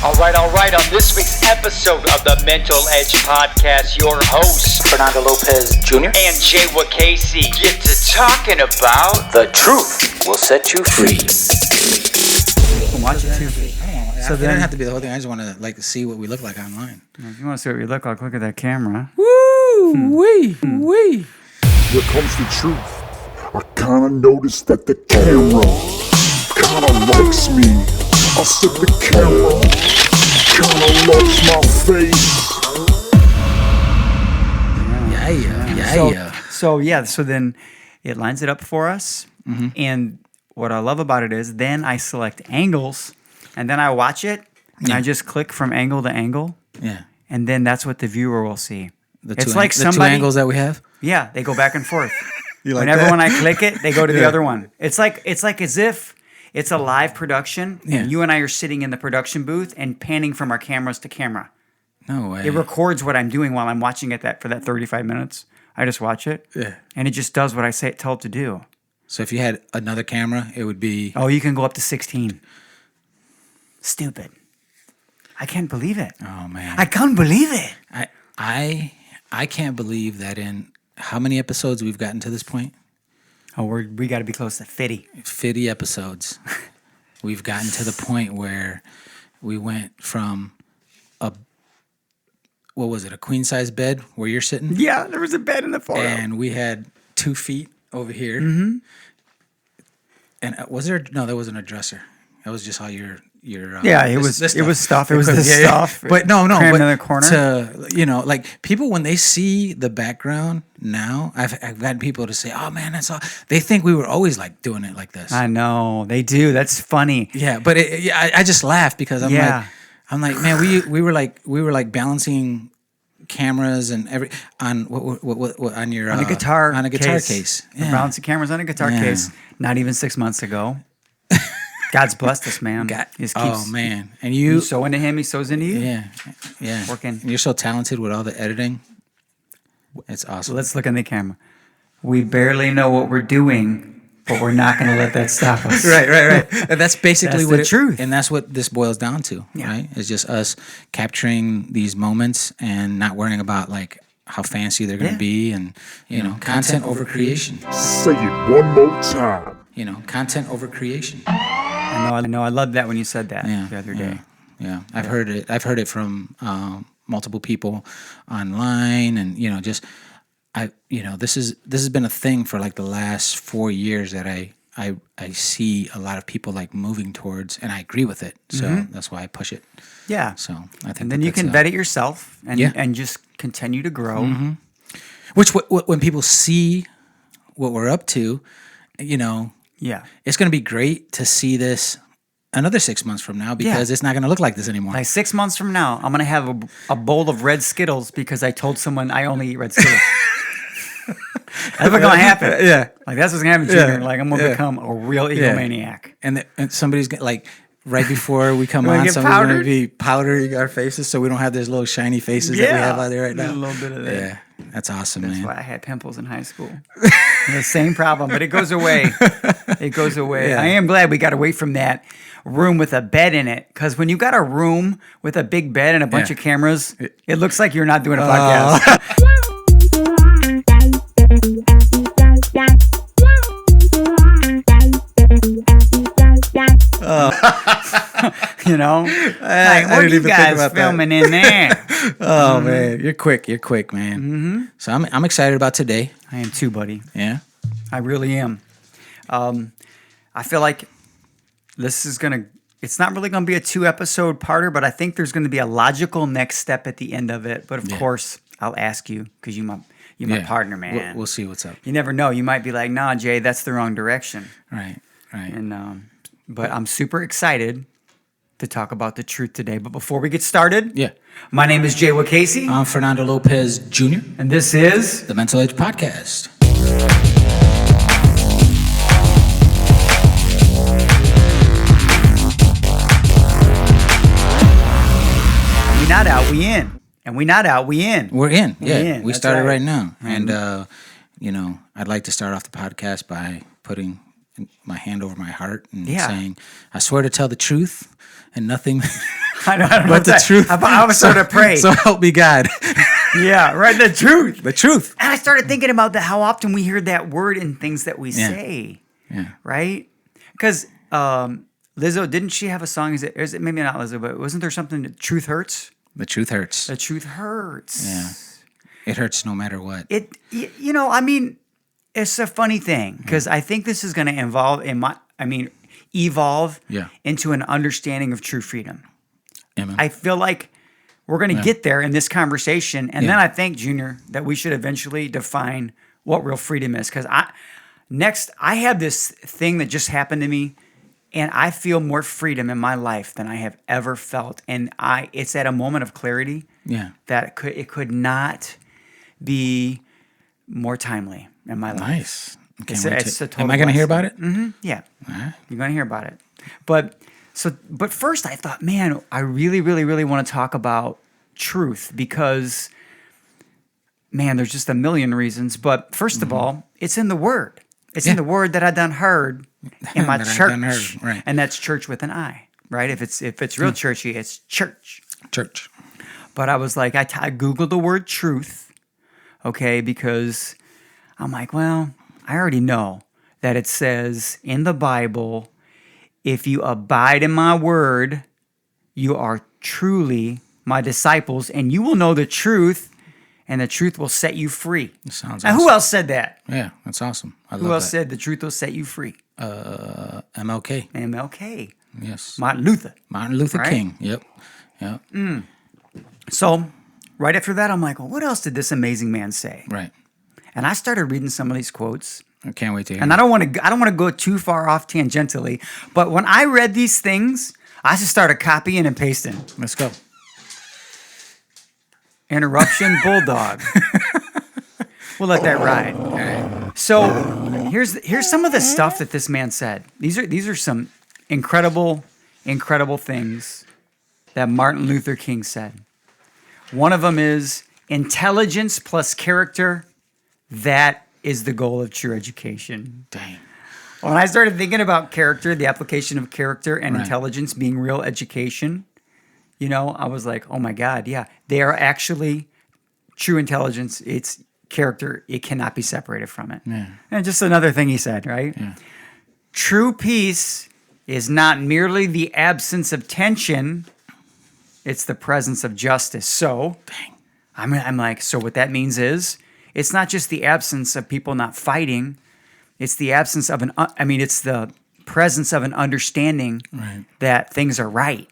All right. On this week's episode of the Mental Edge Podcast, your hosts, Fernando Lopez Jr. and Jay Casey, get to talking about The truth will set you free. Watch it too. So it doesn't have to be the whole thing. I just want to see what we look like online. If you want to see what we look like, look at that camera. Woo wee wee. Here comes the truth. I kinda noticed that the camera kinda likes me. I said the camera kinda loves my face. So then it lines it up for us. Mm-hmm. And what I love about it is then I select angles and then I watch it and I just click from angle to angle. Yeah. And then that's what the viewer will see. The two angles that we have? Yeah, they go back and forth. Whenever when I click it, they go to the other one. It's like as if it's a live production and you and I are sitting in the production booth and panning from our cameras to camera. No way. It records what I'm doing while I'm watching it for that 35 minutes. I just watch it. Yeah. And it just does what I tell it to do. So if you had another camera, it would be... Oh, you can go up to 16. Stupid. I can't believe it. Oh, man. I can't believe it. I can't believe that in how many episodes we've gotten to this point? Oh, we got to be close to 50. 50 episodes. We've gotten to the point where we went from a queen-size bed where you're sitting? Yeah, there was a bed in the photo. And we had 2 feet over here. Mm-hmm. And there wasn't a dresser. That was just all your it was stuff. It was the stuff. But no, crammed but in the corner. like people when they see the background now, I've had people to say, "Oh man, that's all." They think we were always like doing it like this. I know they do. That's funny. Yeah, but I just laugh because I'm like, man, we were like balancing cameras and on a guitar case. Yeah. Balancing cameras on a guitar case. Not even 6 months ago. God's blessed us, man. Man, and you so into him, he sows into you. Yeah, working. And you're so talented with all the editing. It's awesome. Let's look in the camera. We barely know what we're doing, but we're not going to let that stop us. Right. And that's basically the truth, and that's what this boils down to. Yeah. Right? It's just us capturing these moments and not worrying about like how fancy they're going to be, and content over creation. Say it one more time. Content over creation. I know. I loved that when you said that the other day. Yeah. I've heard it from multiple people online, and this has been a thing for like the last 4 years that I see a lot of people like moving towards, and I agree with it. So that's why I push it. Yeah. So I think, and then you can vet it yourself and just continue to grow. Mm-hmm. Which when people see what we're up to, it's going to be great to see this another 6 months from now because it's not going to look like this anymore. Like 6 months from now, I'm going to have a bowl of red Skittles because I told someone I only eat red Skittles. That's what's going to happen. Yeah. Like that's what's going to happen, Junior. Like I'm going to become a real egomaniac. And somebody's going to like... Right before we come on, somebody's going to be powdering our faces so we don't have those little shiny faces that we have out there right now. A little bit of that. Yeah, that's awesome, man. That's why I had pimples in high school. The same problem, but it goes away. It goes away. Yeah. I am glad we got away from that room with a bed in it, because when you got a room with a big bed and a bunch of cameras, it looks like you're not doing a podcast. Like, what are you guys filming in there? Oh man, you're quick, man. Mm-hmm. So I'm excited about today. I am too, buddy. Yeah, I really am. I feel like this is it's not really gonna be a 2-episode parter, but I think there's gonna be a logical next step at the end of it. But of course, I'll ask you because you're my partner, man. We'll see what's up. You never know. You might be like, "Nah, Jay, that's the wrong direction." Right. And but I'm super excited to talk about the truth today. But before we get started, my name is Jay Casey. I'm Fernando Lopez Jr. And this is the Mental Edge Podcast. We not out, we in. And we not out, we in. We're in. Yeah. We started right now. Mm-hmm. And, I'd like to start off the podcast by putting my hand over my heart and saying, I swear to tell the truth and nothing I don't know but the that. truth. I was sort of pray. So help me God. Yeah, right. The truth. The truth. And I started thinking about how often we hear that word in things that we say. Yeah. Right? Because Lizzo, didn't she have a song? Is it maybe not Lizzo, but wasn't there something that truth hurts? The truth hurts. The truth hurts. Yeah. It hurts no matter what. I mean, it's a funny thing because I think this is going to evolve into an understanding of true freedom. Amen. I feel like we're going to get there in this conversation. And then I think, Junior, that we should eventually define what real freedom is. Because I have this thing that just happened to me, and I feel more freedom in my life than I have ever felt. And it's at a moment of clarity that it could not be more timely in my life. Nice. Am I going to hear about it? Mm-hmm. Yeah. Right. You're going to hear about it. But first I thought, man, I really, really, really want to talk about truth because, man, there's just a million reasons. But first of all, it's in the Word. It's in the Word that I done heard in my church. Right. And that's church with an I, right? If it's real churchy, it's church. Church. But I was like, I Googled the word truth, okay, because I'm like, well, I already know that it says in the Bible, if you abide in my word, you are truly my disciples, and you will know the truth, and the truth will set you free. That sounds now, awesome. who else said that? Yeah, that's awesome. Who else said the truth will set you free? MLK. MLK. Yes. Martin Luther. Martin Luther Right? King. Yep. So right after that, I'm like, well, what else did this amazing man say? Right. And I started reading some of these quotes. I can't wait to hear. And I don't want to go too far off tangentially, but when I read these things, I just started copying and pasting. Let's go. Interruption, bulldog. We'll let that ride. All right. So here's some of the stuff that this man said. These are some incredible things that Martin Luther King said. One of them is intelligence plus character. That is the goal of true education. Dang. When I started thinking about character, the application of character and Right. intelligence being real education, I was like, oh my God, yeah. They are actually true intelligence. It's character. It cannot be separated from it. Yeah. And just another thing he said, right? Yeah. True peace is not merely the absence of tension, it's the presence of justice. So, I'm like, so what that means is, it's not just the absence of people not fighting. It's the absence of it's the presence of an understanding that things are right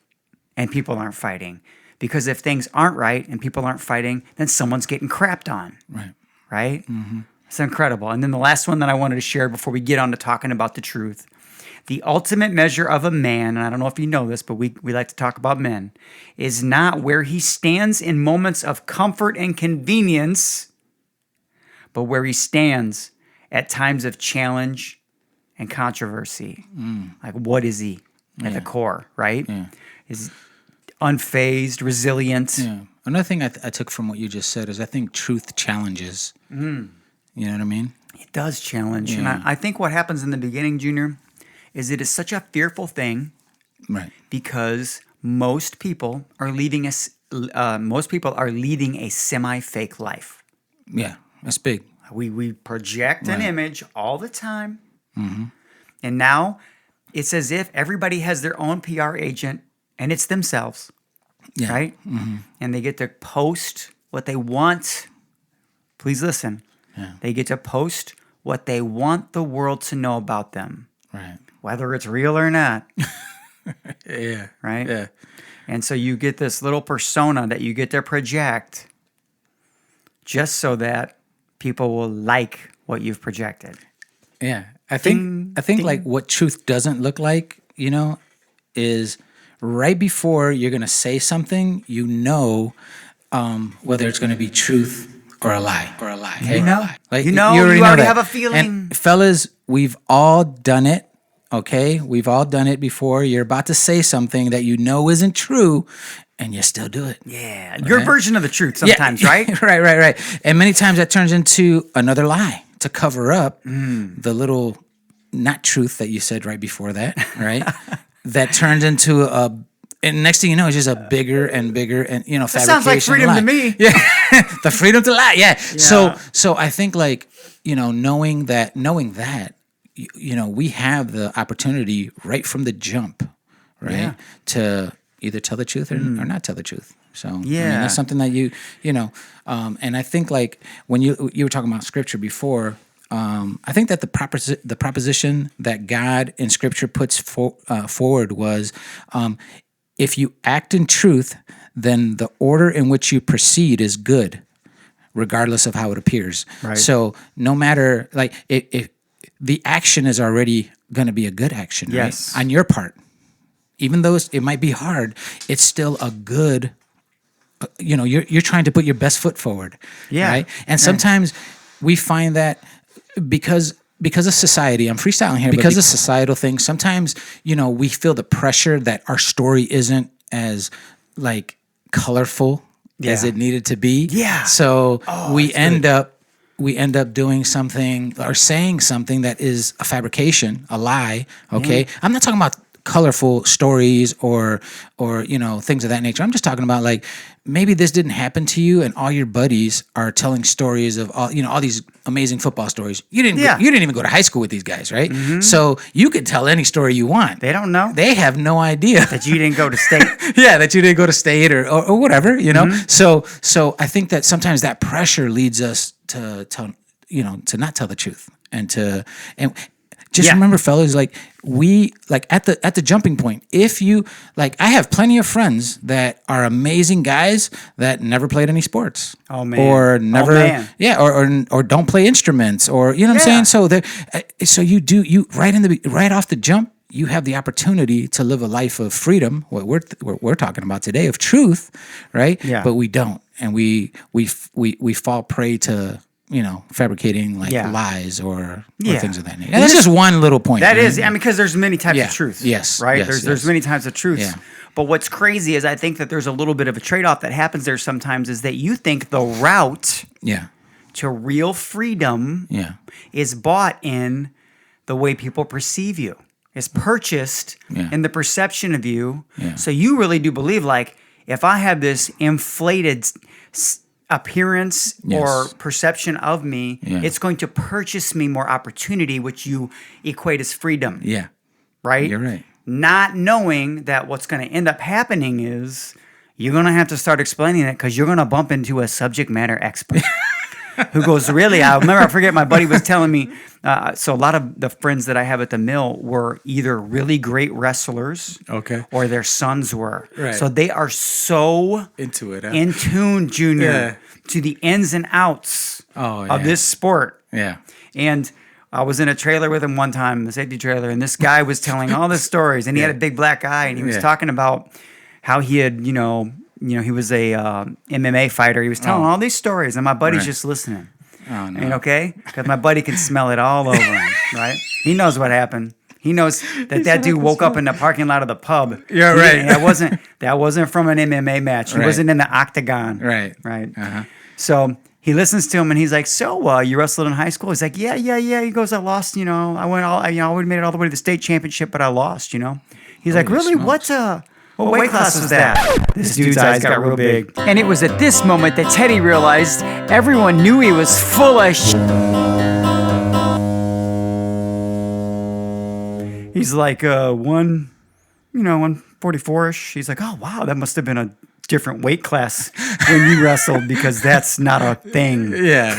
and people aren't fighting. Because if things aren't right and people aren't fighting, then someone's getting crapped on. Right? Mm-hmm. It's incredible. And then the last one that I wanted to share before we get on to talking about the truth. The ultimate measure of a man, and I don't know if you know this, but we like to talk about men, is not where he stands in moments of comfort and convenience, but where he stands at times of challenge and controversy. Like, what is he at the core, right? Yeah. Is unfazed, resilient. Yeah. Another thing I took from what you just said is I think truth challenges. You know what I mean? It does challenge. Yeah. And I think what happens in the beginning, Junior, is it is such a fearful thing Right. because most people are leading a semi-fake life. Yeah. That's big. We project an image all the time. And now it's as if everybody has their own PR agent and it's themselves, Yeah. right? And they get to post what they want. Please listen. Yeah. They get to post what they want the world to know about them, Right. whether it's real or not, Yeah. right? Yeah. And so you get this little persona that you get to project just so that people will like what you've projected. Yeah. I think like what truth doesn't look like, is right before you're going to say something, whether it's going to be truth or a lie. Okay? You already already that. have a feeling. And fellas, we've all done it. Okay, we've all done it before. You're about to say something that you know isn't true, and you still do it. Yeah, your version of the truth sometimes, right? Right. And many times that turns into another lie to cover up the little not truth that you said right before that, right? That turns into and next thing you know, it's just a bigger and bigger and fabrication. That sounds like freedom to me. Yeah, the freedom to lie. Yeah. So I think like knowing that we have the opportunity right from the jump, right, to either tell the truth or not tell the truth. So I mean, that's something that and I think like when you were talking about scripture before. I think that the proposition that God in Scripture puts forward was, if you act in truth, then the order in which you proceed is good, regardless of how it appears. Right. So no matter like if the action is already going to be a good action, yes, right? On your part, even though it might be hard, it's still a good. You're trying to put your best foot forward, right? And sometimes we find that. Because of society, I'm freestyling here. Because of societal things, sometimes we feel the pressure that our story isn't as like colorful as it needed to be. Yeah. So we end up doing something or saying something that is a fabrication, a lie. Okay, I'm not talking about colorful stories or things of that nature. I'm just talking about like maybe this didn't happen to you and all your buddies are telling stories of all these amazing football stories. You didn't even go to high school with these guys, right? Mm-hmm. So you could tell any story you want. They don't know. They have no idea that you didn't go to state. That you didn't go to state or whatever, Mm-hmm. So I think that sometimes that pressure leads us to not tell the truth and just remember, fellas, like we like at the jumping point. If you like, I have plenty of friends that are amazing guys that never played any sports. Oh man, or never, or don't play instruments, or what I'm saying. So so you right off the jump, you have the opportunity to live a life of freedom. What we're talking about today of truth, right? Yeah. But we don't, and we fall prey to. Fabricating like lies or things of that nature. And that's just one little point. That is, because there's many types of truth. Yes. Right? Yes, there's many types of truth. Yeah. But what's crazy is I think that there's a little bit of a trade-off that happens there sometimes is that you think the route to real freedom is bought in the way people perceive you. It's purchased in the perception of you. Yeah. So you really do believe like if I have this inflated appearance or perception of me, it's going to purchase me more opportunity, which you equate as freedom. Yeah. Right? You're right. Not knowing that what's going to end up happening is you're going to have to start explaining it because you're going to bump into a subject matter expert who goes, really? I forget my buddy was telling me, so a lot of the friends that I have at the mill were either really great wrestlers or their sons were. Right. So they are so into it, in tune, Junior, to the ins and outs of this sport. Yeah. And I was in a trailer with him one time, the safety trailer, and this guy was telling all the stories, and he had a big black eye, and he was talking about how he had, he was a MMA fighter. He was telling all these stories, and my buddy's just listening. Oh, no. And okay? Because my buddy can smell it all over him, right? He knows what happened. He knows that dude woke up in the parking lot of the pub. Yeah, right. That wasn't from an MMA match. He wasn't in the octagon. Right. Right. Uh-huh. So he listens to him, and he's like, "So, you wrestled in high school?" He's like, "Yeah." He goes, "I lost. I would have made it all the way to the state championship, but I lost. He's like, "Really? Smokes. What weight class was that?" This dude's eyes got real big. And it was at this moment that Teddy realized everyone knew he was full of He's like 144-ish. He's like, "Oh, wow, that must have been a different weight class when you wrestled because that's not a thing." Yeah,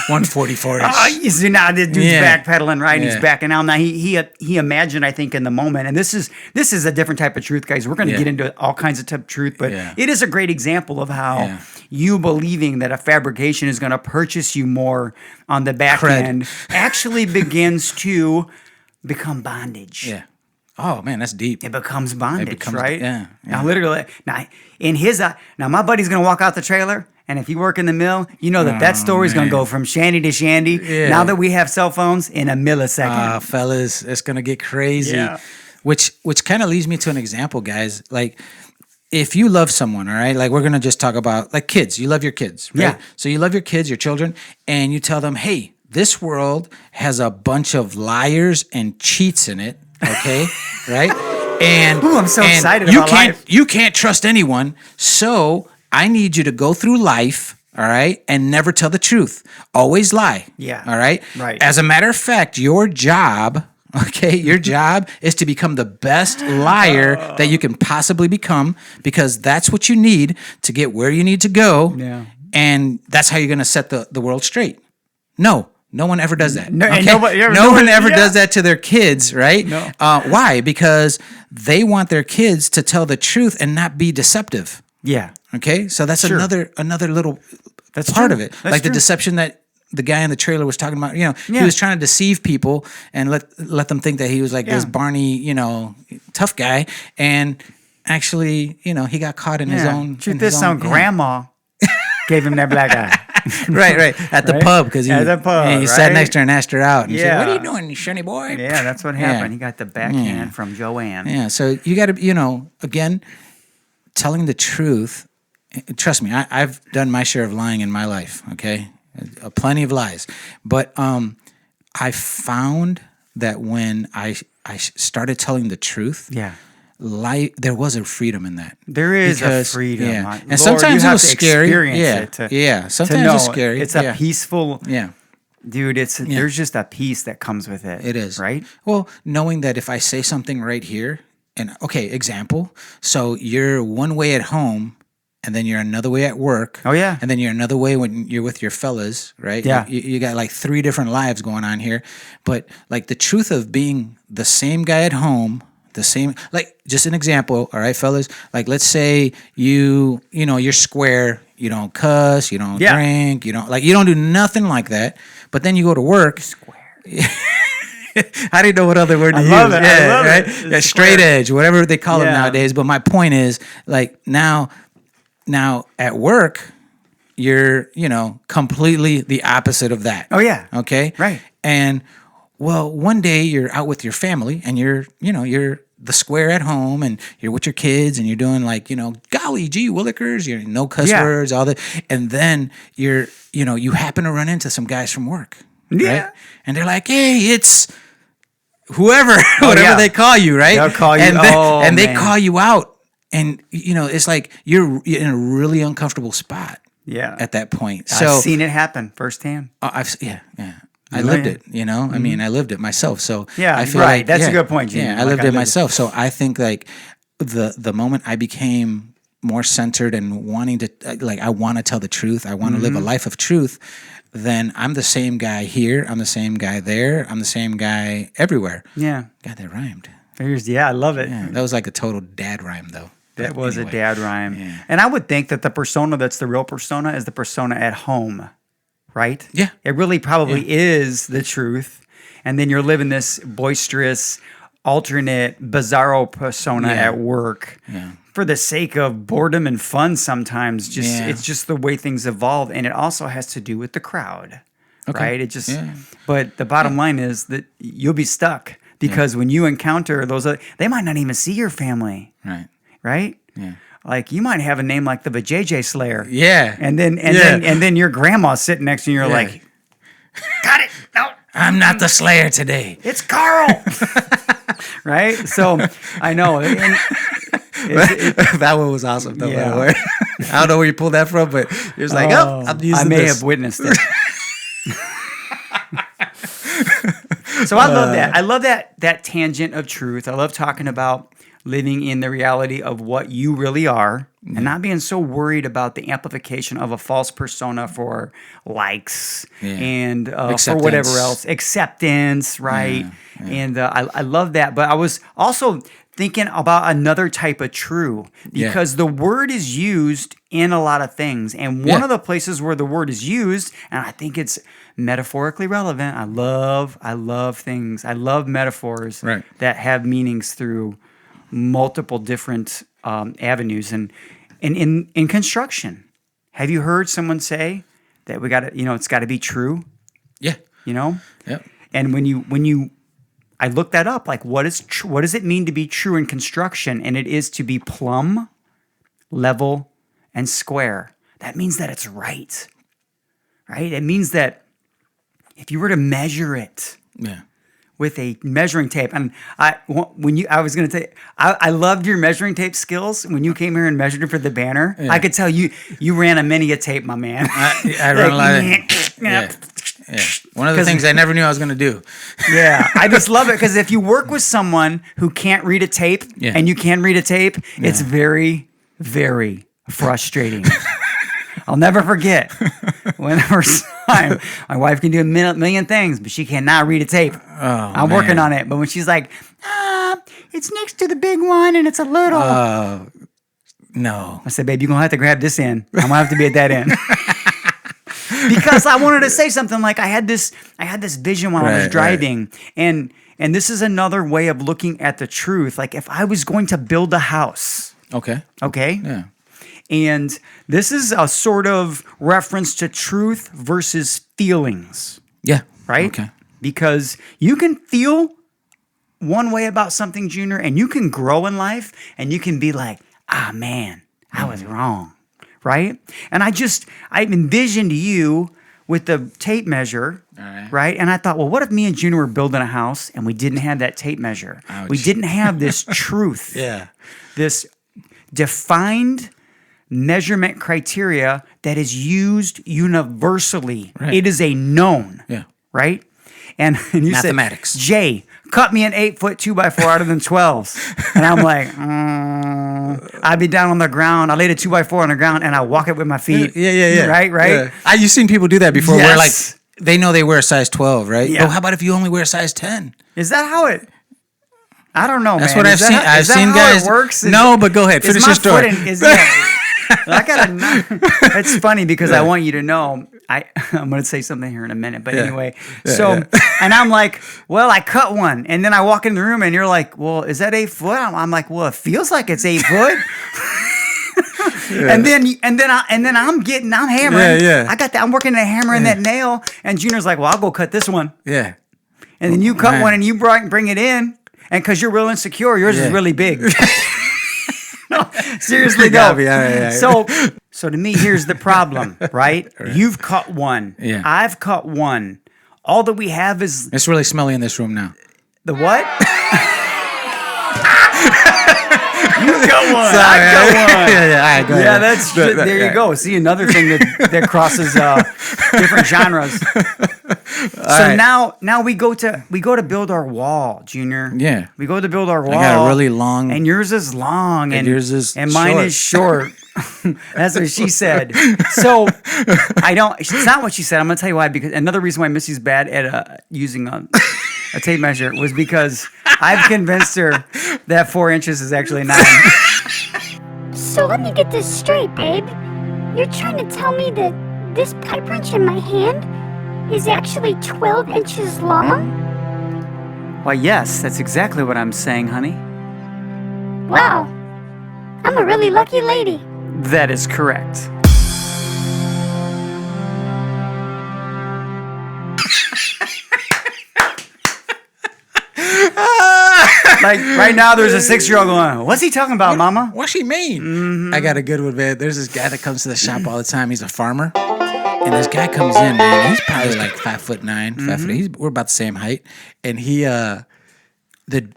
144-ish. You see, now this dude's backpedaling, right? He's backing out. Now he imagined, I think, in the moment, and this is a different type of truth, guys. We're going to get into all kinds of type of truth, but it is a great example of how you believing that a fabrication is going to purchase you more on the back end actually begins to become bondage. Yeah. Oh man, that's deep. It becomes bondage, right? Yeah. Now, literally, in his now my buddy's gonna walk out the trailer, and if you work in the mill, you know that story's gonna go from shandy to shandy. Yeah. Now that we have cell phones, in a millisecond. Fellas, it's gonna get crazy. Yeah. Which kind of leads me to an example, guys. Like, if you love someone, all right, like we're gonna just talk about like kids. You love your kids, right? Yeah. So you love your kids, your children, and you tell them, hey, this world has a bunch of liars and cheats in it. Okay, right? And Ooh, I'm so and excited you about can't life. you can't trust anyone. So I need you to go through life, all right, and never tell the truth. Always lie. Yeah. All right. Right. As a matter of fact, your job. Okay, your job is to become the best liar that you can possibly become, because that's what you need to get where you need to go. Yeah. And that's how you're going to set the world straight. No one ever does that. No, and okay? nobody- yeah, no one nobody- ever yeah. does that to their kids, right? No. Why? Because they want their kids to tell the truth and not be deceptive. Yeah. Okay, so that's Sure. another little That's part true. of it, That's like the true. deception that the guy in the trailer was talking about. He Yeah. was trying to deceive people and let them think that he was like this Yeah. Barney, tough guy, and actually, he got caught in his Yeah. own. Truth in his is, some own- yeah. grandma gave him that black eye. right, at the Right? pub, because he, At the pub, he sat right? next to her and asked her out. And he said, Yeah. "What are you doing, you shunny boy?" Yeah, that's what happened. He got the backhand from Joanne. Yeah, so you got to, again, telling the truth. Trust me, I've done my share of lying in my life. Okay, plenty of lies, but I found that when I started telling the truth, Yeah. there was a freedom in that. There is Because- a freedom. yeah. My- And Lord, sometimes you it have was to scary. experience Yeah. it to- Yeah. to Sometimes know it's scary. It's Yeah. a peaceful, Yeah. dude. There's just a peace that comes with it. It is. right. Well, knowing that if I say something right here, and okay, example, so you're one way at home, and then you're another way at work. Oh, yeah. And then you're another way when you're with your fellas, right? Yeah. You got like 3 different lives going on here. But like the truth of being the same guy at home, like just an example, all right, fellas? Like let's say you're square, you don't cuss, you don't Yeah. drink, you don't do nothing like that. But then you go to work. I didn't know what other word to use. love it. I Yeah, love it. right? It's Yeah, straight square. edge, whatever they call it Yeah. nowadays. But my point is, like now at work, you're completely the opposite of that. Oh, yeah. Okay. Right. And well, one day you're out with your family and you're the square at home and you're with your kids and you're doing like, golly gee willikers, no cuss Yeah. words, all that. And then you happen to run into some guys from work. Yeah. Right? And they're like, hey, it's whoever, whatever yeah. they call you, right? They'll call you- And, and they man. call you out. And, it's like you're in a really uncomfortable spot Yeah. at that point. I've So seen it happen firsthand. yeah. I You know, lived yeah. it, I mean, I lived it myself. So Yeah, I feel right. like, That's a good point, Junior. Yeah, I Like, lived I it lived it. myself. So I think like the moment I became more centered and wanting to, like, I want to tell the truth, I want to live a life of truth, then I'm the same guy here, I'm the same guy there, I'm the same guy everywhere. Yeah. God, that rhymed. I love it. Yeah, that was like a total dad rhyme though. That But was anyway. a dad rhyme. Yeah. And I would think that the persona that's the real persona is the persona at home, right? Yeah. It really probably is the truth. And then you're living this boisterous, alternate, bizarro persona Yeah. at work. Yeah. For the sake of boredom and fun sometimes. Yeah. It's just the way things evolve. And it also has to do with the crowd. Okay. Right? It just Yeah. but the bottom line is that you'll be stuck because when you encounter those they might not even see your family. Right. Right? Yeah. Like you might have a name like the JJ Slayer. Yeah. And then your grandma's sitting next to you and you're Yeah. like, got it. No, I'm not the Slayer today. it's Carl. Right? So I know. And That one was awesome though, by Yeah. the way. I don't know where you pulled that from, but it was like, I'm using I may this. have witnessed it. So I love that. I love that tangent of truth. I love talking about living in the reality of what you really are and not being so worried about the amplification of a false persona for likes and for whatever else. Acceptance, right? Yeah. And I love that. But I was also thinking about another type of true because the word is used in a lot of things. And one of the places where the word is used, and I think it's metaphorically relevant. I love things. I love metaphors that have meanings through multiple different avenues. And in construction, have you heard someone say that we got to, it's got to be true? Yeah. Yep. And when you I looked that up, like what does it mean to be true in construction? And it is to be plumb, level, and square. That means that it's right. Right? It means that if you were to measure it, with a measuring tape. And I loved your measuring tape skills when you came here and measured it for the banner. Yeah. I could tell you ran a many a tape, my man. I run a lot of. Yeah. One of the things I never knew I was going to do. Yeah, I just love it because if you work with someone who can't read a tape and you can read a tape, it's very, very frustrating. I'll never forget when the first time my wife can do a million things, but she cannot read a tape. I'm working on it. But when she's like, it's next to the big one and it's a little. No. I said, babe, you're going to have to grab this end. I'm going to have to be at that end. Because I wanted to say something like I had this vision while I was driving. And this is another way of looking at the truth. Like if I was going to build a house. Okay. Yeah. And this is a sort of reference to truth versus feelings. Yeah. Right? Okay. Because you can feel one way about something, Junior, and you can grow in life and you can be like, man, I was wrong. Right? And I envisioned you with the tape measure, right? And I thought, well, what if me and Junior were building a house and we didn't have that tape measure? Ouch. We didn't have this truth. This defined measurement criteria that is used universally. Right. It is a known. Yeah. Right? And you mathematics. Said, Jay, cut me an 8-foot 2x4 out of them 12s. And I'm like, I'd be down on the ground. I laid a 2x4 on the ground and I walk it with my feet. Yeah. Right? Yeah. You've seen people do that before where like they know they wear a size 12, right? Yeah. But how about if you only wear a size 10? Is that how it... I don't know, That's man. what I've seen. I've seen guys... It works? No, but go ahead. Finish your story. I gotta know. It's funny because I want you to know. I'm gonna say something here in a minute, but anyway. And I'm like, well, I cut one, and then I walk in the room, and you're like, well, is that 8 foot? I'm like, well, it feels like it's 8 foot. And then I'm hammering. I got that. I'm working at hammering that nail, and Junior's like, well, I'll go cut this one. Yeah. And then you cut one, and you bring it in, and because you're real insecure, yours is really big. No, seriously though. So to me, here's the problem, right? You've cut one. Yeah. I've cut one. All that we have is... It's really smelly in this room now. The what? You got one. Sorry. I got one. Yeah, go ahead. That's there you go. See, another thing that crosses different genres. So now we go to build our wall, Junior. Yeah. We go to build our wall. I got a really long, and yours is long, and yours is and mine short. is short. That's what she said. So it's not what she said. I'm gonna tell you why. Because another reason why Missy's bad at using a tape measure was because I've convinced her that 4 inches is actually 9. So let me get this straight, babe. You're trying to tell me that this pipe wrench in my hand is actually 12 inches long? Why, yes, that's exactly what I'm saying, honey. Wow. I'm a really lucky lady. That is correct. Like right now, there's a 6-year-old going, what's he talking about, Mama? What's he mean? Mm-hmm. I got a good one, man. There's this guy that comes to the shop all the time. He's a farmer. And this guy comes in, man. He's probably like 5'9", 5 foot. We're about the same height. And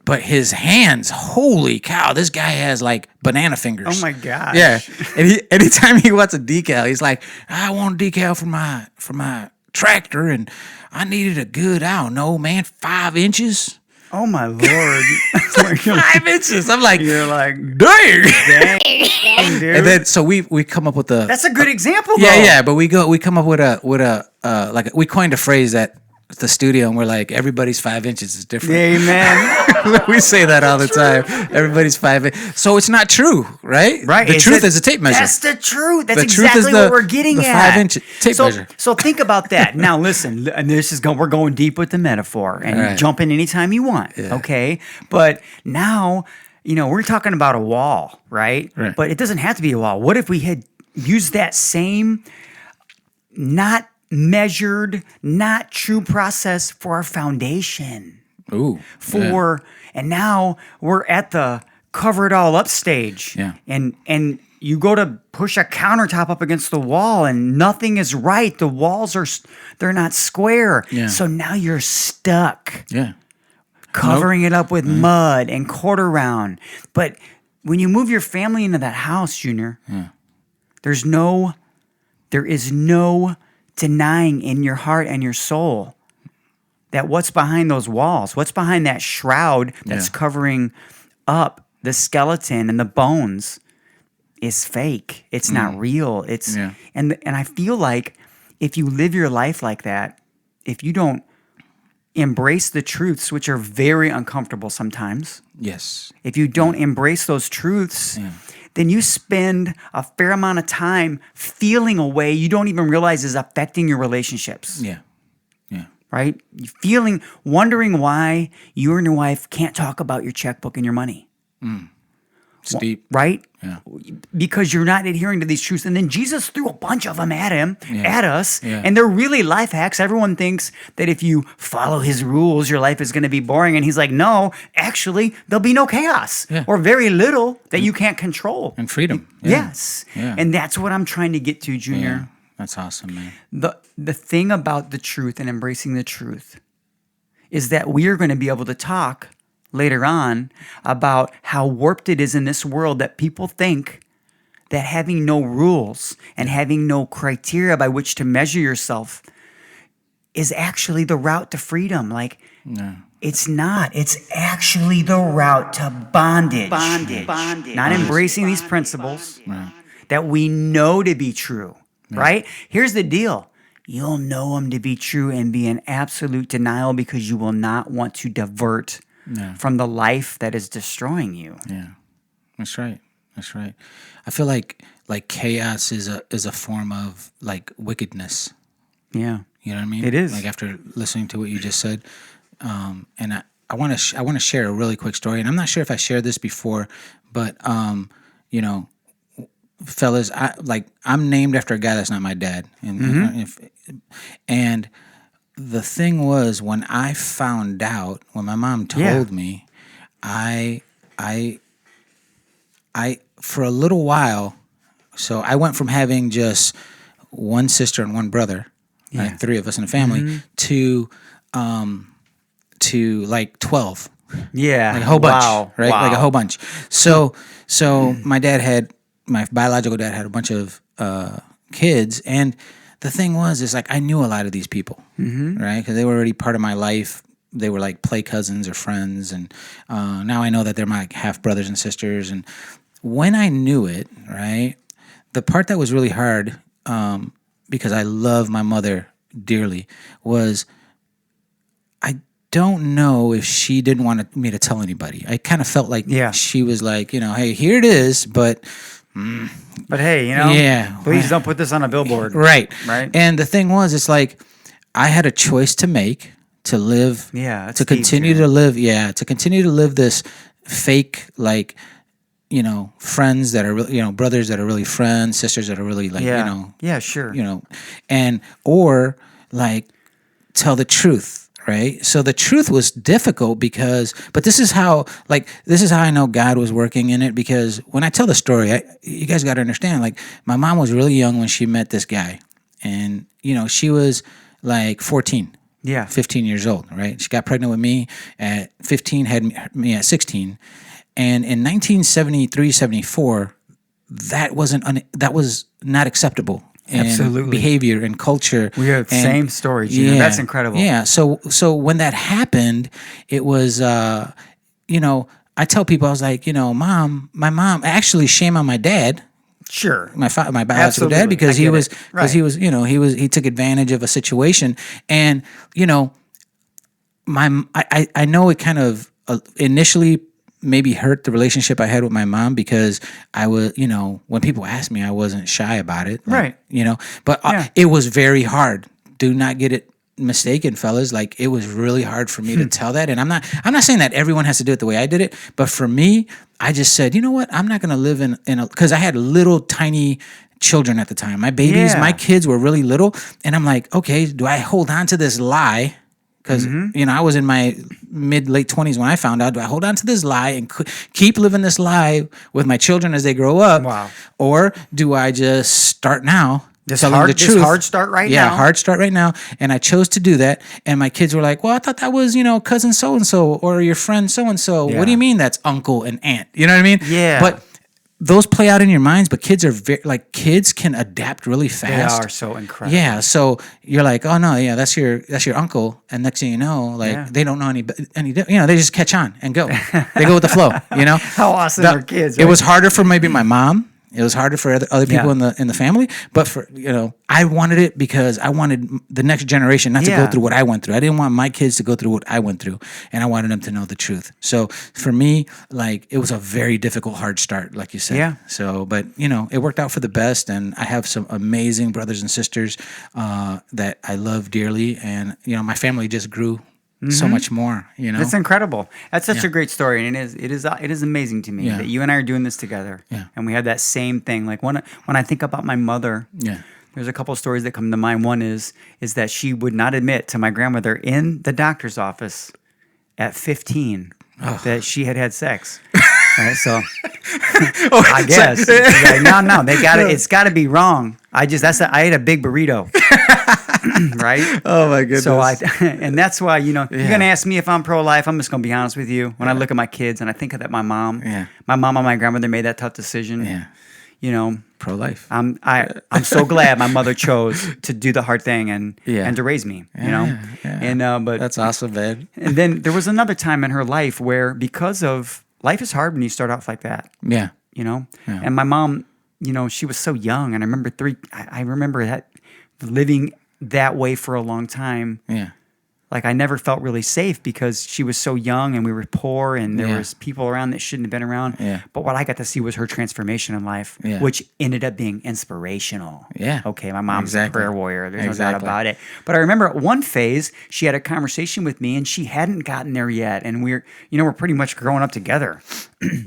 but his hands, holy cow, this guy has like banana fingers. Oh my gosh. Yeah. And anytime he wants a decal, he's like, I want a decal for my tractor, and I needed a good, I don't know, man, 5 inches. Oh my Lord. 5 inches. I'm like, you're like, dang, dude. And then so we come up with a. That's a good example, though. Yeah. But we come up with we coined a phrase at the studio, and we're like, everybody's 5 inches is different. Amen. We say that all the time. Everybody's 5 inches. So it's not true, right? Right. The truth is a tape measure. That's the truth. That's the exactly truth is what we're getting the at. 5 inch tape measure. So think about that. Now listen, and we're going deep with the metaphor, and you jump in anytime you want. Yeah. Okay. But now, we're talking about a wall, right? But it doesn't have to be a wall. What if we had used that same not measured, not true process for our foundation? Ooh. And now we're at the cover it all up stage. Yeah. And you go to push a countertop up against the wall and nothing is right. The walls they're not square. Yeah. So now you're stuck. Yeah. covering it up with mud and quarter round. But when you move your family into that house, Junior, there is no denying in your heart and your soul that what's behind those walls, what's behind that shroud that's covering up the skeleton and the bones is fake. It's not real. And I feel like if you live your life like that, if you don't embrace the truths, which are very uncomfortable sometimes. Yes. If you don't embrace those truths, then you spend a fair amount of time feeling a way you don't even realize is affecting your relationships. Yeah. Yeah. Right? Wondering why you and your wife can't talk about your checkbook and your money. It's deep. Right? Yeah. Because you're not adhering to these truths. And then Jesus threw a bunch of them at us. Yeah. And they're really life hacks. Everyone thinks that if you follow his rules, your life is going to be boring. And he's like, no, actually, there'll be no chaos or very little that you can't control. And freedom. Yes. Yeah. And that's what I'm trying to get to, Junior. Yeah. That's awesome, man. The thing about the truth and embracing the truth is that we are going to be able to talk later on about how warped it is in this world that people think that having no rules and having no criteria by which to measure yourself is actually the route to freedom. Like, it's not. It's actually the route to bondage. Not embracing these principles that we know to be true, right? Here's the deal. You'll know them to be true and be in absolute denial because you will not want to divert from the life that is destroying you. Yeah, that's right. That's right. I feel like chaos is a form of like wickedness. Yeah, you know what I mean. It is. Like after listening to what you just said, and I want to share a really quick story. And I'm not sure if I shared this before, but fellas, I'm named after a guy that's not my dad, and the thing was, when I found out, when my mom told me, I for a little while, so I went from having just one sister and one brother, right, 3 of us in the family, to like 12. Yeah. Like a whole bunch, right? Wow. Like a whole bunch. So my biological dad had a bunch of kids, and the thing is like I knew a lot of these people, right? Because they were already part of my life. They were like play cousins or friends, and now I know that they're my half brothers and sisters. And when I knew it, right, the part that was really hard, because I love my mother dearly, was I don't know if she didn't want me to tell anybody. I kind of felt like she was like, hey, here it is, but hey, please don't put this on a billboard. Right. And the thing was, it's like I had a choice to make to live, to continue to live this fake, like, friends that are, brothers that are really friends, sisters that are really like, or like tell the truth. Right. So the truth was difficult but this is how I know God was working in it, because when I tell the story, you guys got to understand, like my mom was really young when she met this guy, and, she was like 14, 15 years old. Right. She got pregnant with me at 15, had me at 16. And in 1973, 74, that was not acceptable. And behavior and culture. We have the same story, Gina. That's incredible. Yeah. So when that happened, it was, I tell people, I was like, my mom, actually shame on my dad. Sure. My biological dad, because he took advantage of a situation. And, I know it kind of initially maybe hurt the relationship I had with my mom, because I was, when people asked me, I wasn't shy about it. Like, right. But it was very hard. Do not get it mistaken, fellas. Like, it was really hard for me to tell that. And I'm not saying that everyone has to do it the way I did it, but for me, I just said, you know what? I'm not going to live in because I had little tiny children at the time. My babies, my kids were really little. And I'm like, okay, do I hold on to this lie? Because, I was in my late 20s when I found out, do I hold on to this lie and keep living this lie with my children as they grow up? Wow. Or do I just start now This telling hard, the truth. This hard start right now. Yeah, hard start right now. And I chose to do that. And my kids were like, well, I thought that was, cousin so-and-so or your friend so-and-so. Yeah. What do you mean that's uncle and aunt? You know what I mean? Yeah. But those play out in your minds, but kids are kids can adapt really fast. They are so incredible. Yeah. So you're like, oh no, yeah, that's your uncle. And next thing you know, they don't know any, they just catch on and go. They go with the flow, How awesome are kids, It right? was harder for maybe my mom. It was harder for other people in the family, but for I wanted it because I wanted the next generation not to go through what I went through. I didn't want my kids to go through what I went through, and I wanted them to know the truth. So for me, it was a very difficult, hard start, like you said. Yeah. So, but it worked out for the best, and I have some amazing brothers and sisters that I love dearly, and my family just grew. So much more, That's incredible. That's such a great story, and it is amazing to me that you and I are doing this together. Yeah. And we had that same thing. Like when I think about my mother, there's a couple of stories that come to mind. One is that she would not admit to my grandmother in the doctor's office at 15 that she had sex. Right, so I guess she's like, no, they got it. It's got to be wrong. I ate a big burrito. Right? Oh my goodness. So and that's why, you're going to ask me if I'm pro-life. I'm just going to be honest with you. When I look at my kids and I think of that my mom and my grandmother made that tough decision. Yeah. Pro-life. I'm so glad my mother chose to do the hard thing and to raise me, And but that's awesome, man. And then there was another time in her life where, because of life is hard when you start off like that. Yeah. And my mom, she was so young, and I remember that living that way for a long time. Yeah. Like I never felt really safe because she was so young and we were poor and there was people around that shouldn't have been around. Yeah. But what I got to see was her transformation in life, which ended up being inspirational. Yeah. Okay, my mom's a prayer warrior. There's no doubt about it. But I remember at one phase, she had a conversation with me and she hadn't gotten there yet. And we're pretty much growing up together.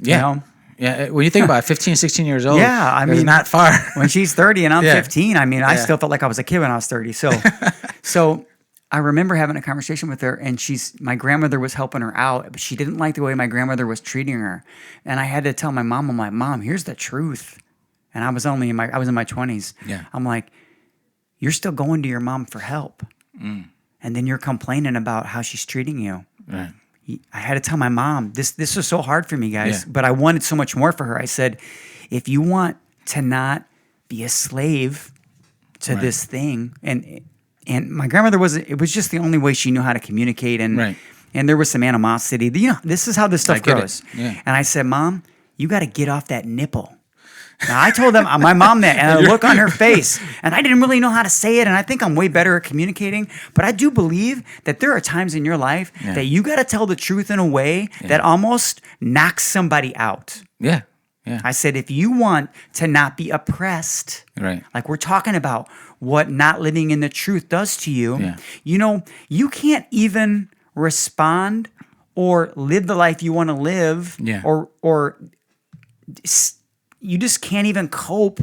Yeah. Yeah, when you think about it, 15, 16 years old, it's not far. When she's 30 and I'm 15, I still felt like I was a kid when I was 30. So I remember having a conversation with her, and my grandmother was helping her out, but she didn't like the way my grandmother was treating her. And I had to tell my mom, I'm like, Mom, here's the truth. And I was in my 20s. Yeah. I'm like, you're still going to your mom for help. And then you're complaining about how she's treating you. Right. I had to tell my mom, this was so hard for me, guys, but I wanted so much more for her. I said, if you want to not be a slave to this thing, and my grandmother it was just the only way she knew how to communicate, and there was some animosity. This is how this stuff goes. Yeah. And I said, Mom, you got to get off that nipple. Now, I told my mom that, and I look on her face, and I didn't really know how to say it, and I think I'm way better at communicating, but I do believe that there are times in your life that you got to tell the truth in a way that almost knocks somebody out. Yeah. Yeah. I said, if you want to not be oppressed, like we're talking about what not living in the truth does to you, you can't even respond or live the life you want to live, or you just can't even cope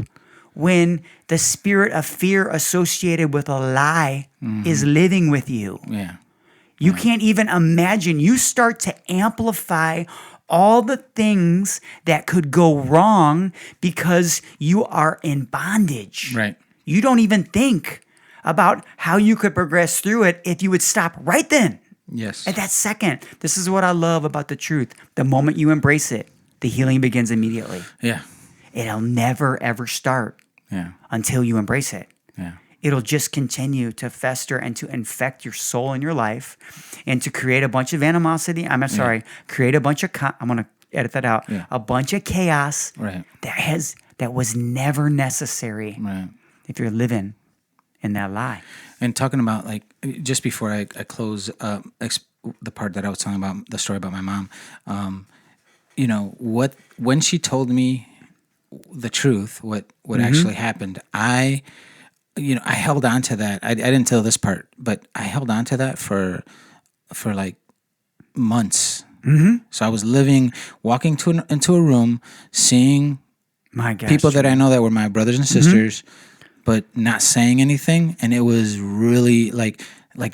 when the spirit of fear associated with a lie is living with you. Yeah. You can't even imagine. You start to amplify all the things that could go wrong because you are in bondage. Right. You don't even think about how you could progress through it if you would stop right then. Yes. At that second. This is what I love about the truth. The moment you embrace it, the healing begins immediately. Yeah. It'll never, ever start until you embrace it. Yeah. It'll just continue to fester and to infect your soul and your life and to create a bunch of animosity. Create a bunch of, I'm going to edit that out, a bunch of chaos that was never necessary if you're living in that lie. And talking about, just before I close the part that I was talking about, the story about my mom, when she told me the truth, what actually happened, I held on to that. I didn't tell this part, but I held on to that for like months. So I was walking into a room, seeing people that I know that were my brothers and sisters, but not saying anything. And it was really like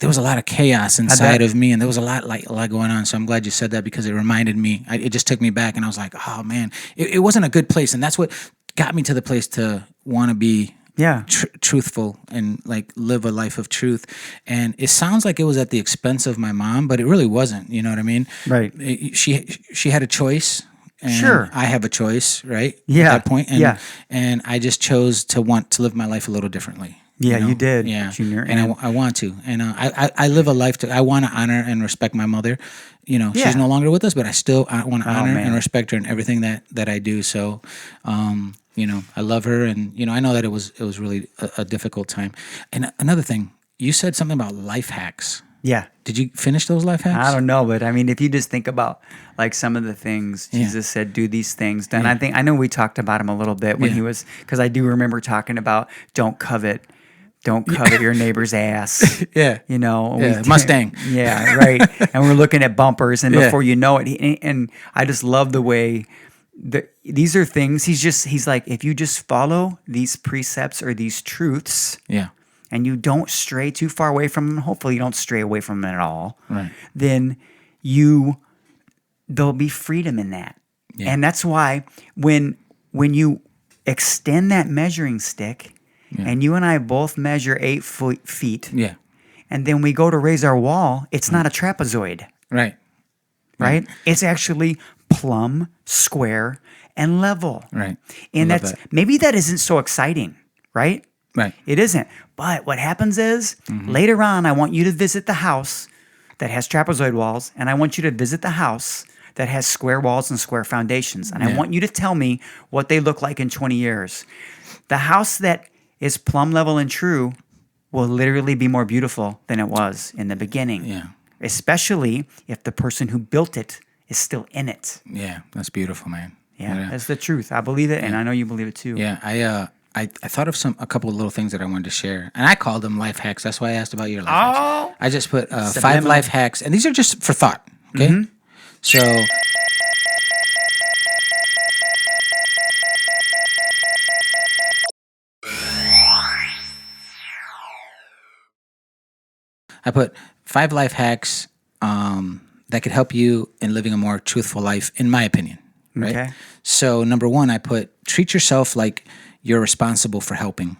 there was a lot of chaos inside of me, and there was a lot going on. So I'm glad you said that, because it reminded me. It just took me back, and I was like, oh man, it wasn't a good place, and that's what got me to the place to want to be Yeah. truthful and like live a life of truth. And it sounds like it was at the expense of my mom, but it really wasn't. You know what I mean? Right. She had a choice. And Sure. I have a choice, right? Yeah. At that point. And, Yeah. and I just chose to want to live my life a little differently. Yeah, you did, Yeah. Junior. And I want to. And I live a life I want to honor and respect my mother. You know, Yeah. she's no longer with us, but I want to honor man. and respect her in everything that I do. So, you know, I love her, and you know, I know that it was really a difficult time. And another thing, you said something about life hacks. Yeah. Did you finish those life hacks? I don't know, but I mean, if you just think about like some of the things Jesus said, do these things, then I know we talked about him a little bit when he was, because I do remember talking about don't covet your neighbor's ass. Yeah. You know, Mustang. Yeah, right. And we're looking at bumpers, and before you know it, and I just love the way these are things. He's like, if you just follow these precepts or these truths, Yeah. and you don't stray too far away from them, hopefully you don't stray away from them at all, Right. then there'll be freedom in that. Yeah. And that's why when you extend that measuring stick, and you and I both measure 8 feet, Yeah. and then we go to raise our wall, it's not a trapezoid, Right. right? It's actually plumb, square, and level. Right. And I love that's that. maybe that isn't so exciting, right? Right. It isn't. But what happens is later on, I want you to visit the house that has trapezoid walls, and I want you to visit the house that has square walls and square foundations. And I want you to tell me what they look like in 20 years. The house that is plumb level and true will literally be more beautiful than it was in the beginning. Yeah. Especially if the person who built it is still in it. Yeah. That's beautiful, man. Yeah, that's the truth. I believe it, and I know you believe it too. Yeah. I thought of a couple of little things that I wanted to share, and I called them life hacks. That's why I asked about your life hacks. I just put 5 life hacks, and these are just for thought. Okay, so I put 5 life hacks that could help you in living a more truthful life, in my opinion. Right. Okay. So number 1, I put treat yourself like you're responsible for helping.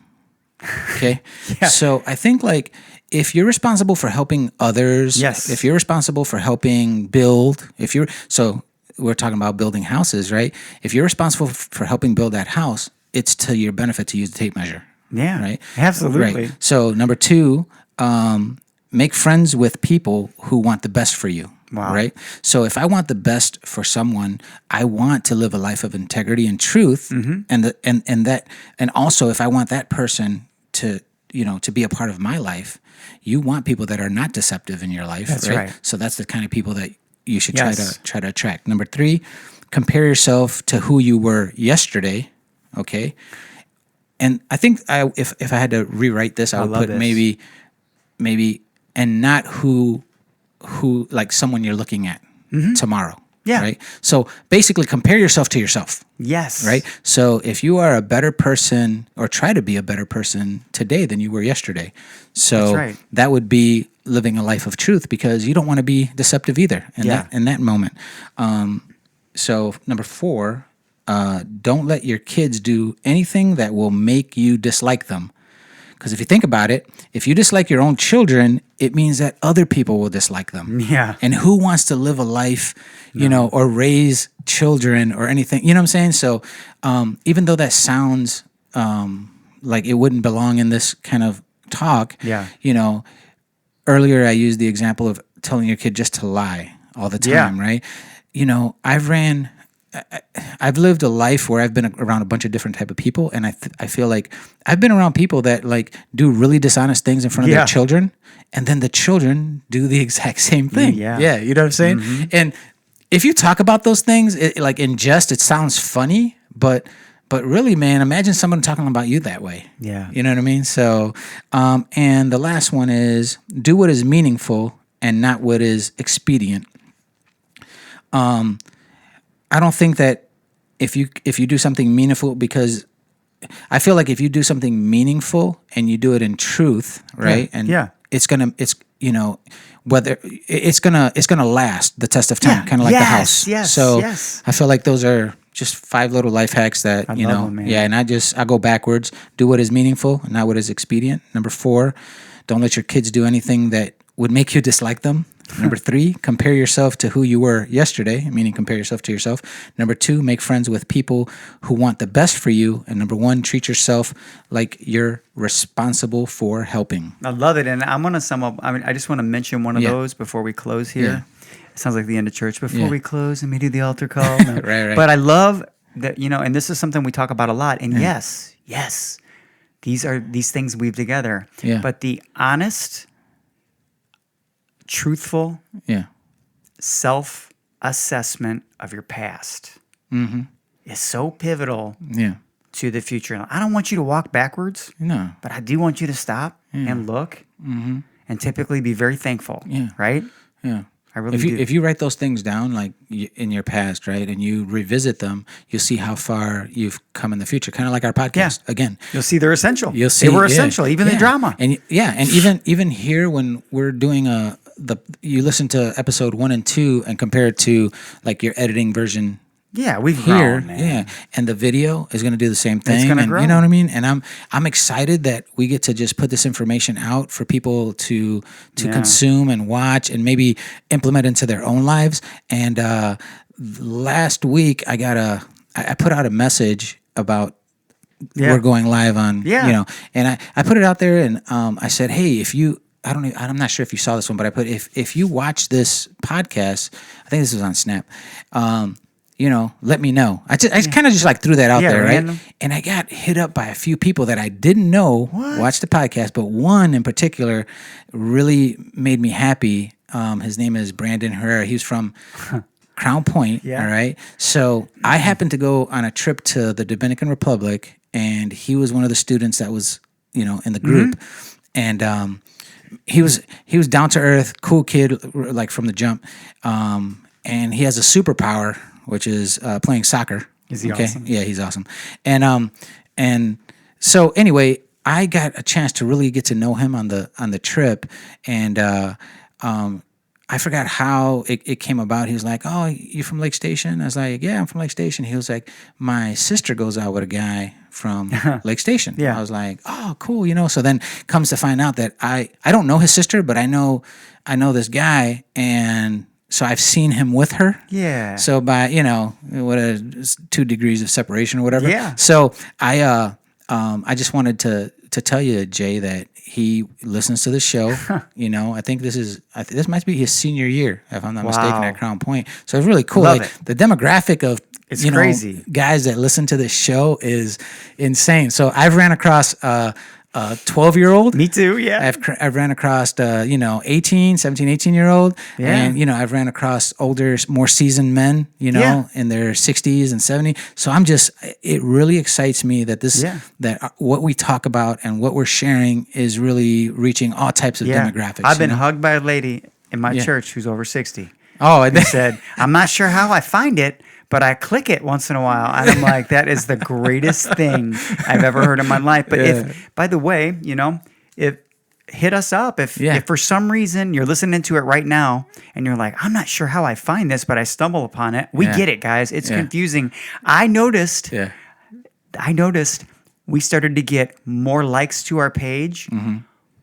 Okay. So I think like if you're responsible for helping others, Yes. if you're responsible for helping build, so we're talking about building houses, right? If you're responsible for helping build that house, it's to your benefit to use the tape measure. Yeah, Right. absolutely. Right. So number 2, make friends with people who want the best for you. Wow. Right. So if I want the best for someone, I want to live a life of integrity and truth, and also if I want that person to be a part of my life, you want people that are not deceptive in your life. That's right. So that's the kind of people that you should Yes. try to attract. Number 3, compare yourself to who you were yesterday. Okay. And I think if I had to rewrite this, I would love put this. maybe and not who like someone you're looking at tomorrow. Yeah. Right. So basically compare yourself to yourself. Yes. Right. So if you are a better person, or try to be a better person today than you were yesterday. So That's right. that would be living a life of truth, because you don't want to be deceptive either in that moment. So number 4, don't let your kids do anything that will make you dislike them. Because if you think about it, if you dislike your own children, it means that other people will dislike them. Yeah. And who wants to live a life, or raise children or anything? You know what I'm saying? So even though that sounds like it wouldn't belong in this kind of talk, earlier I used the example of telling your kid just to lie all the time, right? I've lived a life where I've been around a bunch of different type of people, and I feel like I've been around people that like do really dishonest things in front of their children, and then the children do the exact same thing. Yeah. You know what I'm saying? And if you talk about those things, like in jest, it sounds funny, but really, man, imagine someone talking about you that way. Yeah. You know what I mean? So, and the last one is do what is meaningful and not what is expedient. I don't think that if you do something meaningful, because I feel like if you do something meaningful and you do it in truth, right? It's gonna last the test of time, kind of like the house. Yes. So yes. I feel like those are just 5 little life hacks that, I love them, man. yeah, and I go backwards. Do what is meaningful, not what is expedient. Number 4, don't let your kids do anything that would make you dislike them. Number 3, compare yourself to who you were yesterday, meaning compare yourself to yourself. Number 2, make friends with people who want the best for you. And number 1, treat yourself like you're responsible for helping. I love it. And I'm going to sum up. I mean, I just want to mention one of those before we close here. Yeah. It sounds like the end of church. Before Yeah. we close, and we do the altar call. No. Right. But I love that, and this is something we talk about a lot. And yes, these things weave together. Yeah. But the honest, truthful Yeah. self-assessment of your past is so pivotal Yeah. to the future. I don't want you to walk backwards, No. but I do want you to stop and look and typically be very thankful, Yeah. right? Yeah. I really do. If you write those things down, like in your past, right, and you revisit them, you'll see how far you've come in the future. Kind of like our podcast. Yeah. Again, You'll see they're essential. you'll see they were yeah, essential, even the yeah. drama. And even here when we're doing you listen to episode 1 and 2 and compare it to like your editing version. Yeah, we've Here, grown, man. yeah, and the video is going to do the same thing. gonna and grow. you know what I mean? And I'm excited that we get to just put this information out for people to consume and watch and maybe implement into their own lives. And last week I put out a message about we're going live on, and I put it out there and I said, hey, I'm not sure if you saw this one, but I put if you watch this podcast, I think this was on Snap. Let me know. I kind of just like threw that out there, random. right? And I got hit up by a few people that I didn't know watched the podcast, but one in particular really made me happy. His name is Brandon Herrera. He's from Crown Point, all right? So I happened to go on a trip to the Dominican Republic, and he was one of the students that was, in the group. And he was down to earth, cool kid, like from the jump. And he has a superpower, which is playing soccer. Is he awesome? Yeah, he's awesome. And so anyway, I got a chance to really get to know him on the trip, and I forgot how it came about. He was like, "Oh, you from Lake Station?" I was like, "Yeah, I'm from Lake Station." He was like, "My sister goes out with a guy from Lake Station." Yeah. I was like, "Oh, cool," So then comes to find out that I don't know his sister, but I know this guy, and so I've seen him with her. Yeah. So by 2 degrees of separation or whatever. Yeah. So I just wanted to tell you, Jay, that he listens to the show. I think this might be his senior year, if I'm not mistaken, at Crown Point. So it's really cool. Love like it. the demographic of It's crazy. Guys that listen to this show is insane. So I've ran across a 12-year-old. Me too, yeah. I've ran across 17, 18-year-old. Yeah. And I've ran across older, more seasoned men, in their 60s and 70s. So it really excites me that that what we talk about and what we're sharing is really reaching all types of demographics. I've been hugged by a lady in my church who's over 60. Oh, and Who said, "I'm not sure how I find it, but I click it once in a while." And I'm like, that is the greatest thing I've ever heard in my life. But if, by the way, hit us up. If for some reason you're listening to it right now and you're like, "I'm not sure how I find this, but I stumble upon it." We get it, guys. It's confusing. I noticed we started to get more likes to our page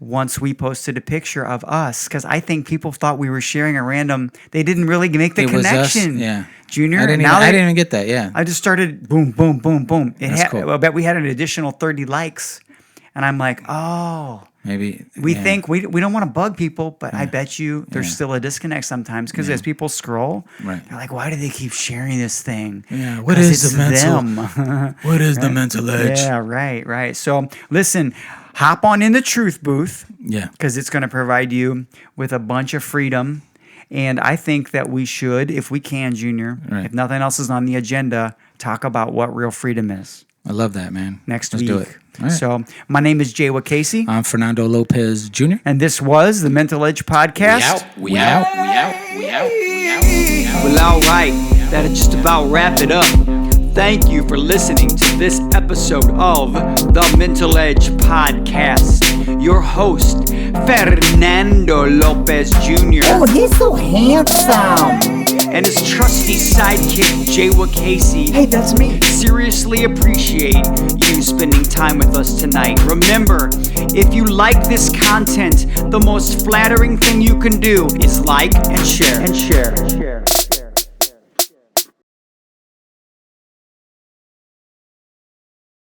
once we posted a picture of us, because I think people thought we were sharing a random. They didn't really make the It was us, connection. yeah. Junior. I didn't even get that. Yeah. I just started boom, boom, boom, boom. That's cool. I bet we had an additional 30 likes, and I'm like, oh. Maybe We think we don't want to bug people, but I bet you there's still a disconnect sometimes, because as people scroll, they're like, "Why do they keep sharing this thing?" Yeah, what is the mental? What is the mental edge? Yeah, right. So listen, hop on in the truth booth. Yeah. Because it's going to provide you with a bunch of freedom. And I think that we should, if we can, Junior, if nothing else is on the agenda, talk about what real freedom is. I love that, man. Next Let's week. do it. All right. So my name is Jay Casey. I'm Fernando Lopez Jr. And this was the Mental Edge Podcast. We out. Well, all right, that'll just about wrap it up. Thank you for listening to this episode of the Mental Edge Podcast. Your host, Fernando Lopez Jr. Oh, he's so handsome. and his trusty sidekick, Jaywa Casey. Hey, that's me. Seriously appreciate you spending time with us tonight. Remember, if you like this content, the most flattering thing you can do is like and share.